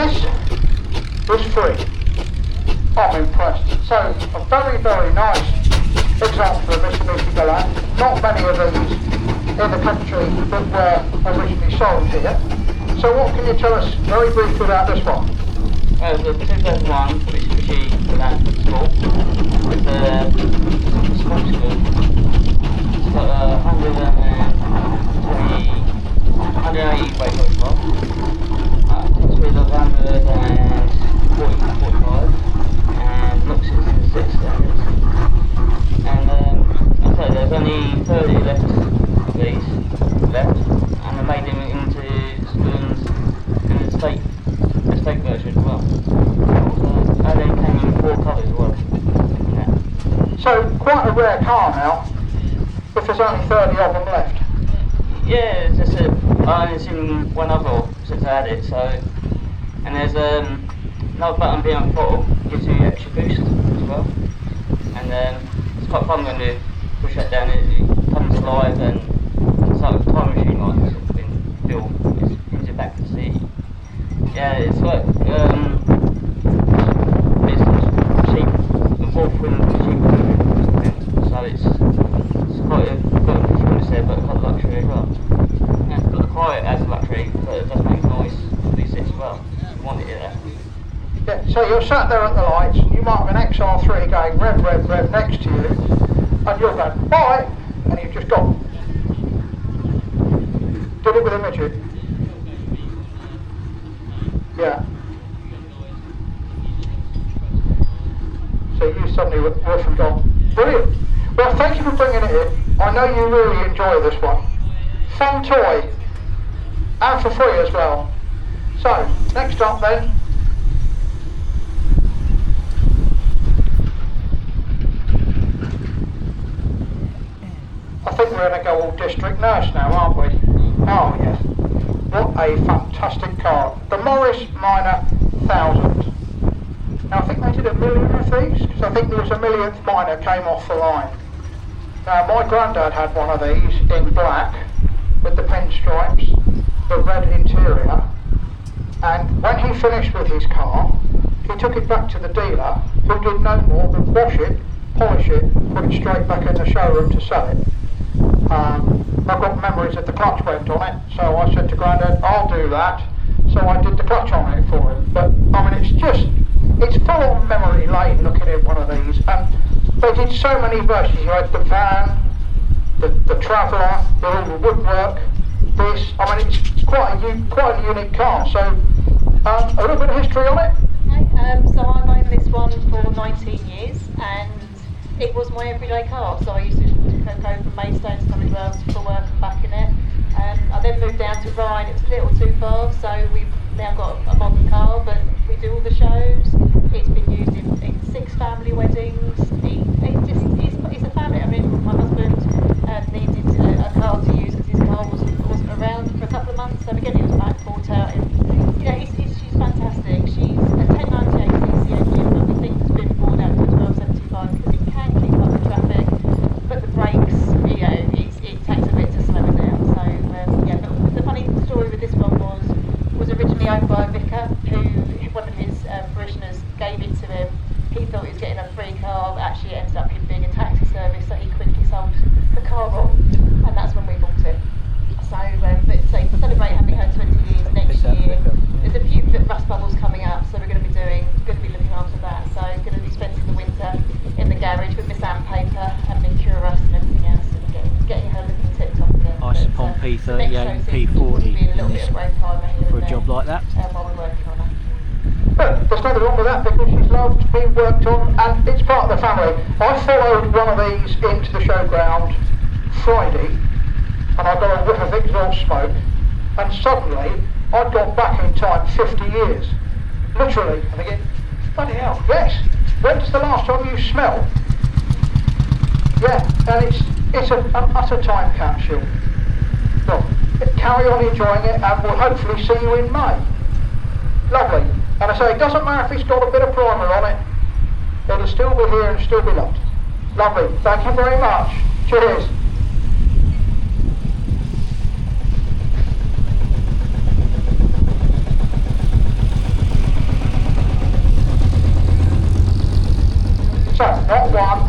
this was free. I'm impressed. So a very, very nice example of Mitsubishi Galant. Not many of these in the country that were originally sold here. So what can you tell us very briefly about this one? Well, the 2001 Mitsubishi Galant Sport with the small school. It's got 180 weight horsepower. Top speed of 145 and looks in 6 standards. And okay, there's only 30 left of these left, and I made them into spoons in the estate version as well. And then came in 4 colours as well. Yeah. So quite a rare car now, if there's only 30 of them left. Yeah, it's just I only seen one other since I had it, so. And there's another button behind the throttle, gives you extra boost as well. And it's quite fun when you push that down, it comes alive and it's like a time machine like it's sort of been built, it brings you back to sea. Yeah, it's like, it's cheap, the fourth wing cheap, so it's quite a got a performance there, but quite luxury as well. Yeah, it's got the quiet as luxury, but it does make noise for these six as well. You want it there. Yeah, so you're sat there at the lights, and you might have an XR3 going rev, rev, rev next to you, and you're going, bye, and you've just gone. Did it with a midget? Yeah. So you suddenly were from gone. Brilliant. Well, thank you for bringing it in. I know you really enjoy this one. Fun toy, and for free as well. So, next up then, I think we're going to go all district nurse now, aren't we? Oh yes. What a fantastic car. The Morris Minor 1000. Now I think they did 1 million of these, because I think there was a 1,000,000th Minor came off the line. Now my granddad had one of these in black, with the pinstripes, the red interior, and when he finished with his car, he took it back to the dealer, who did no more than wash it, polish it, put it straight back in the showroom to sell it. I've got memories of the clutch went on it, so I said to Grandad, I'll do that. So I did the clutch on it for him. But I mean, it's full on memory lane looking at one of these. And they did so many versions. You had the van, the Traveller, with all the woodwork, this. I mean, it's quite a unique car. So a little bit of history on it. Okay, so I've owned this one for 19 years, and it was my everyday car. So I used to go from Maidstone to Tunbridge Wells for work and back in it. I then moved down to Rhine. It was a little too far, so we've now got a modern car, but we do all the shows. It's been used in 6 family weddings. It's a family. I mean, my husband needed a car to use because his car wasn't around for a couple of months, so again it was back bought out. And, she's fantastic. She's a 1098 cc engine, but we think has been brought out to 1275 because it can keep up the traffic, but the brakes, it takes a bit to slow it down. So but the funny story with this one was originally owned by a vicar who one of his parishioners gave it to him. He thought he was getting a free car, but actually it ended up him being a taxi service, so he quickly sold the car on, and that's when we bought it. So, to celebrate having her 20 years next year, there's a few rust bubbles coming up, so we're going to be looking after that. So it's going to be spending the winter in the garage with my sandpaper and Mercure rust and everything else, and getting her looking tip top again. Ice upon P38 and P40 for a job like that. While we're working on that. Well, there's nothing wrong with that because she's loved being worked on and it's part of the family. I followed one of these into the showground Friday and I got a whiff of exhaust smoke and suddenly I'd gone back in time 50 years. Literally. I'm thinking, bloody hell, yes. When's the last time you smelled? Yeah, and it's an utter time capsule. Well, carry on enjoying it and we'll hopefully see you in May. Lovely. And I say, it doesn't matter if it's got a bit of primer on it, it'll still be here and still be loved. Lovely. Thank you very much. Cheers. Not one,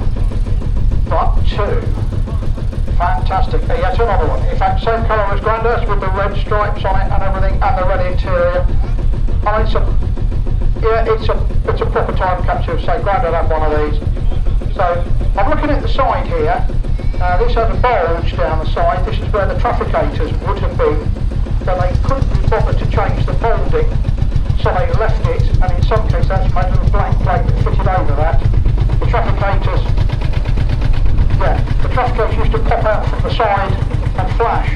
but two. Fantastic. Yet another one. In fact, same colour as Grandad's with the red stripes on it and everything, and the red interior. I mean, it's a proper time capsule. Say, Grandad had one of these. So I'm looking at the side here. This has a bulge down the side. This is where the trafficators would have been, but they couldn't be bothered to change the moulding, so they left it, and in some cases that's made a little blank plate that fitted over that. The trafficators used to pop out from the side and flash,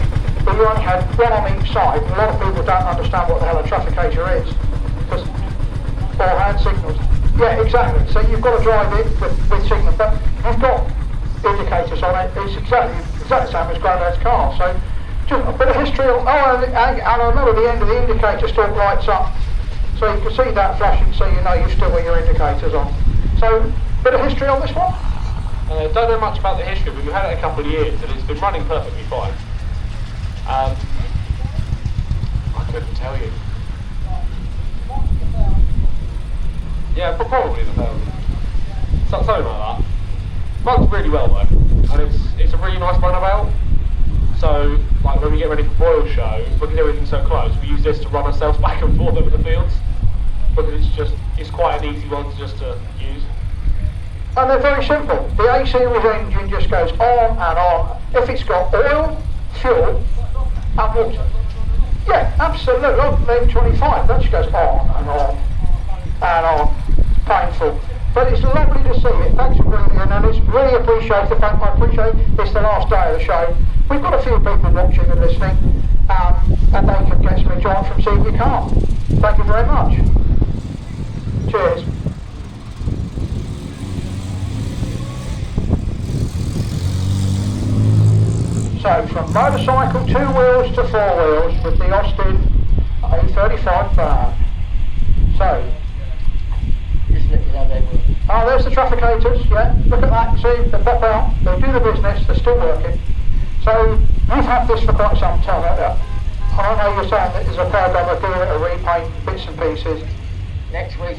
but you only had one on each side. A lot of people don't understand what the hell a trafficator is, or hand signals. Yeah, exactly. So you've got to drive it with signals, but you've got indicators on it. It's exactly the same as Grandad's car. So just a bit of history. And I remember the end of the indicator still lights up, so you can see that flashing, so you know you've still got your indicators on. So a bit of history on this one. Don't know much about the history, but we've had it a couple of years and it's been running perfectly fine. I couldn't tell you. Yeah, but probably the 1,000. Something like that. Runs really well though, and it's a really nice runabout. So, like when we get ready for Boyle show, because everything's so close, we use this to run ourselves back and forth over the fields, because it's quite an easy one to use. And they're very simple. The A series engine just goes on and on. If it's got oil, fuel, and water. Yeah, absolutely. On M25, that just goes on and on and on. It's painful. But it's lovely to see it. Thanks for bringing it in, and it's really appreciated. In fact, I appreciate it's the last day of the show. We've got a few people watching and listening, and they can get some enjoyment from seeing your car. Thank you very much. Cheers. So from motorcycle 2 wheels to 4 wheels with the Austin A35 van. So, Just let you know they will. oh, there's the trafficators, yeah. Look at that, see, they pop out, they do the business, they're still working. So, you've had this for quite some time, haven't you? I know you're saying that there's a program of doing it, a repaint, bits and pieces. Next week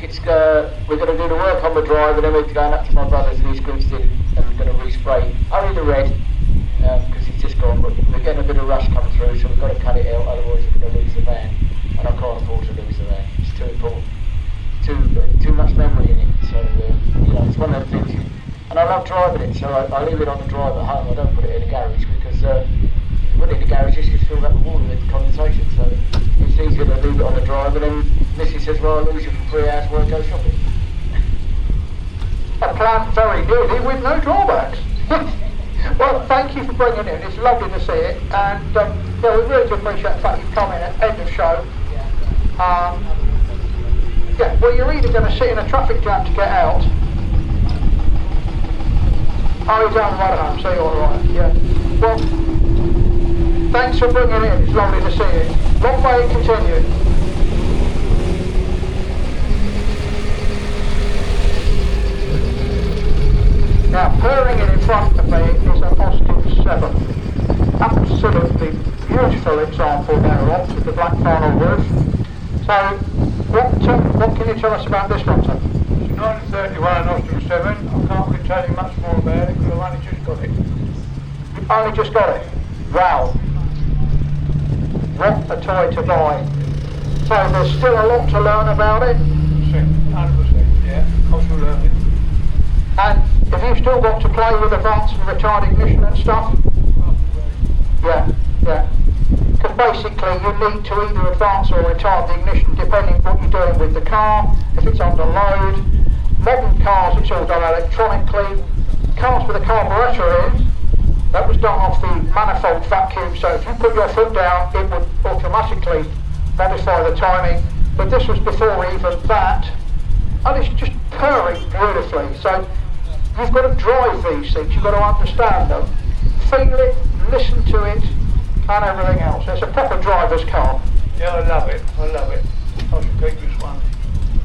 we're going to do the work on the drive, and then we're going up to my brother's and he's grouped in and we're going to respray only the red, because he's just gone, but we're getting a bit of rust come through, so we've got to cut it out, otherwise we're going to lose the van, and I can't afford to lose the van. It's too important, too much memory in it. So it's one of the things. And I love driving it, so I leave it on the drive at home. I don't put it in the garage, because if you put it in the garage, it's just filled up with water with condensation. So it's easier to leave it on the drive, and then Missy says, well, I'll lose you for 3 hours while I go shopping. A plan very nearly with no drawbacks. Well, thank you for bringing it in. It's lovely to see it, and we really do appreciate the fact you've come in at end of show. Yeah, well, you're either going to sit in a traffic jam to get out. Oh, he's down the road home, so you're alright, yeah. Well, thanks for bringing it in. It's lovely to see it. Long way it continuing. Now, purring it in front of me is an Austin 7. Absolutely beautiful example thereof with the black vinyl roof. So, what can you tell us about this one, sir? It's 1931 Austin 7. I can't really tell you much more about it because I've only just got it. You've only just got it? Wow. What a toy to buy. So there's still a lot to learn about it? 100%, yeah. I shall learn it. And have you still got to play with advanced and retard ignition and stuff? Yeah. Because basically you need to either advance or retard the ignition depending what you're doing with the car, if it's under load. Modern cars, it's all done electronically. Cars with a carburettor in, that was done off the manifold vacuum, so if you put your foot down, it would automatically modify the timing. But this was before even that, and it's just purring beautifully. So you've got to drive these things, you've got to understand them, feel it, listen to it, and everything else. It's a proper driver's car. Yeah, I love it. I shall keep this one.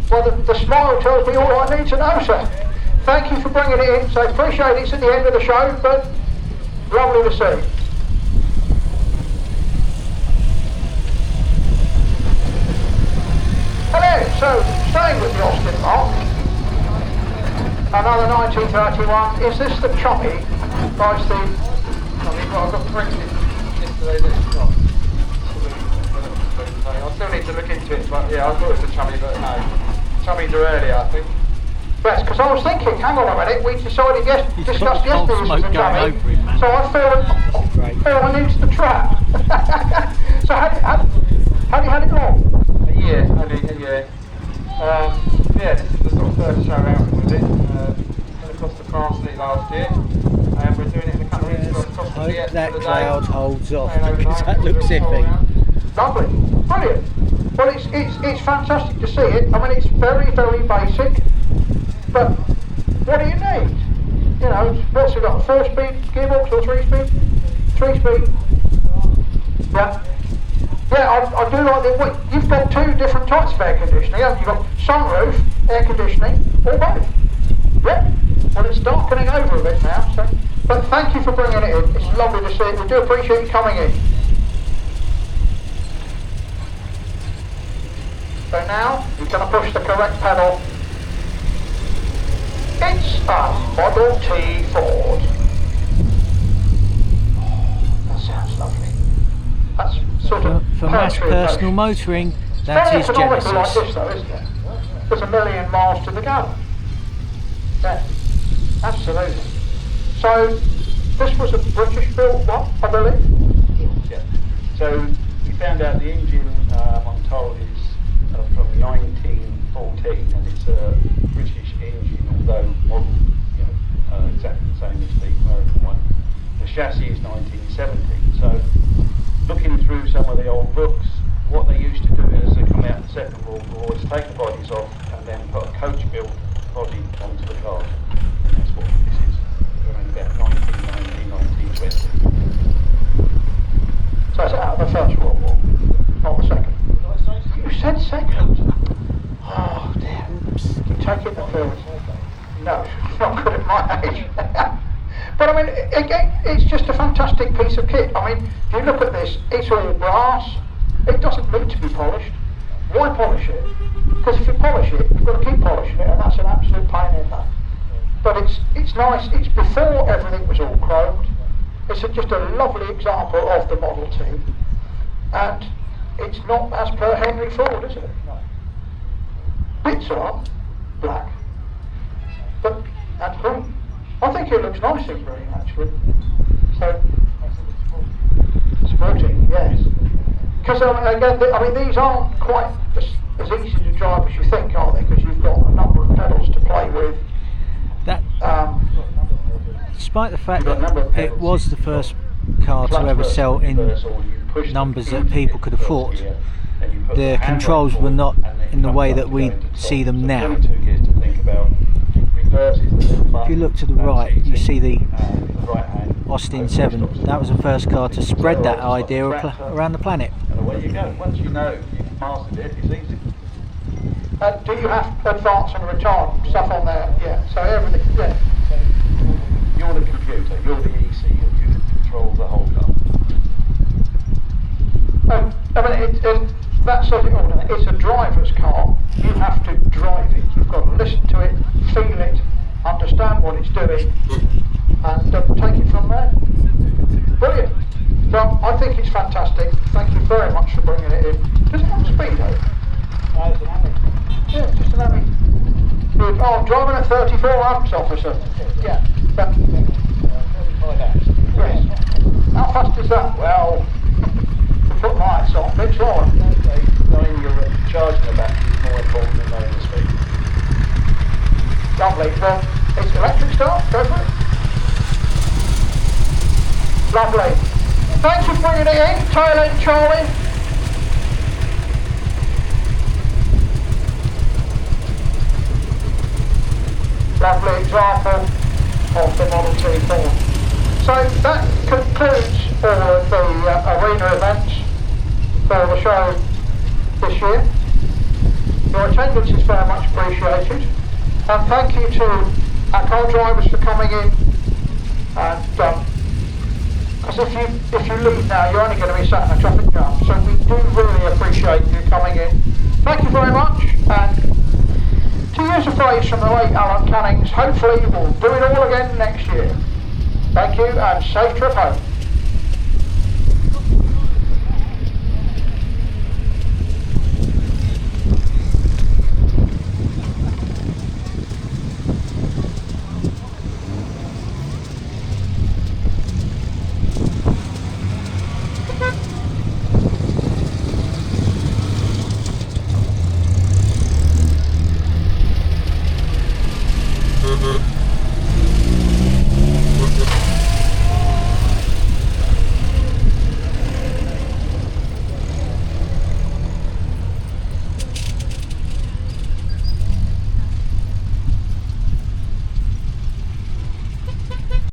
Well, the smile tells me all I need to know, sir. Thank you for bringing it in. So appreciate it's at the end of the show, but lovely to see. Hello. So staying with the Austin Mark. Another 1931. Is this the Chummy? By Steve? I've got printed yesterday that it's not. I still need to look into it, but yeah, I thought it was a Chummy, but no. Chummies are earlier, I think. Yes, because I was thinking, hang on a minute, we decided discussed got the yesterday smoke this was a going Chummy, over him, man. so I feel I need the trap. So have you had it long? A year, only a year. Yeah, this is the sort of first show out with it. Went across the Parsley last year, and we're doing it in a couple of weeks across the Hope Sept that for the cloud day. holds off, Staying because overnight, that looks do a little iffy. tour around. Lovely, brilliant. Well, it's fantastic to see it. I mean, it's very, very basic, but what do you need? You know, what's it got? 4-speed gearbox or 3-speed? 3-speed. Yeah. Yeah, I do like the. You've got two different types of air conditioning, haven't you? You've got sunroof, air conditioning, or both. Yeah. Well, it's darkening over a bit now, so. But thank you for bringing it in. It's lovely to see it. We do appreciate you coming in. So now, you're going to push the correct pedal. It's a Model T Ford. That sounds lovely. That's sort of For mass poetry in personal motion. motoring, It's that very is economical like Genesis. this though, isn't it? There's 1 million miles to the gallon. Yeah, absolutely. So, this was a British built one, I believe? Yeah. So we found out the engine, I'm told, is from 1914, and it's a British engine, although model, exactly the same as the American one. The chassis is 1970. So looking through some of the old books, what they used to do is they come out the Second World War, is take the bodies off and then put a coach-built body onto the car. And that's what this is. Around about 1919, 1920. So it's out of the First World War, not the Second. You said Second. Oh dear. You take it the first. No, it's not good at my age. But I mean, again, it's just a fantastic piece of kit. I mean, if you look at this, it's all brass. It doesn't need to be polished. Why polish it? Because if you polish it, you've got to keep polishing it, and that's an absolute pain in that. But it's nice. It's before everything was all chromed. It's just a lovely example of the Model T, and it's not as per Henry Ford, is it? Bits are black, but that's green. I think it looks nice in green, actually. So, sporty, yes. Because again, I mean, these aren't quite as easy to drive as you think, are they? Because you've got a number of pedals to play with. That, despite the fact that it was the first car to ever sell in numbers that people could afford, the controls were not in the way that we see them now. If you look to the right, you see the Austin 7. That was the first car to spread that idea around the planet. And away you go. Once you know you've mastered it, it's easy. Do you have advance and retard stuff on there? Yeah, so everything, yeah. You're the computer, you're the EC, you control the whole car. I mean, that says it all, doesn't it? It's a driver's car. You have to drive it. You've got to listen to it, feel it, understand what it's doing, and take it from there. Brilliant. Well, I think it's fantastic. Thank you very much for bringing it in. Does it have speed though? No, it's an Ami. Yeah, just an Ami. Good. Oh, I'm driving at 34 amps, officer. Yeah. But, 35 amps. yes. How fast is that? Well, to put lights on, a bit slower. Knowing you're charging the battery is more important than knowing the speed. Lovely. Well, it's electric start. Go for it. Lovely. Thanks for bringing it in, tail end Charlie. Lovely example of the Model T Ford. So that concludes all of the arena events for the show this year. Your attendance is very much appreciated, and thank you to our car drivers for coming in. And because if you leave now, you're only going to be sat in a traffic jam. So we do really appreciate you coming in. Thank you very much, and to use a phrase praise from the late Alan Cannings. Hopefully we'll do it all again next year. Thank you and safe trip home.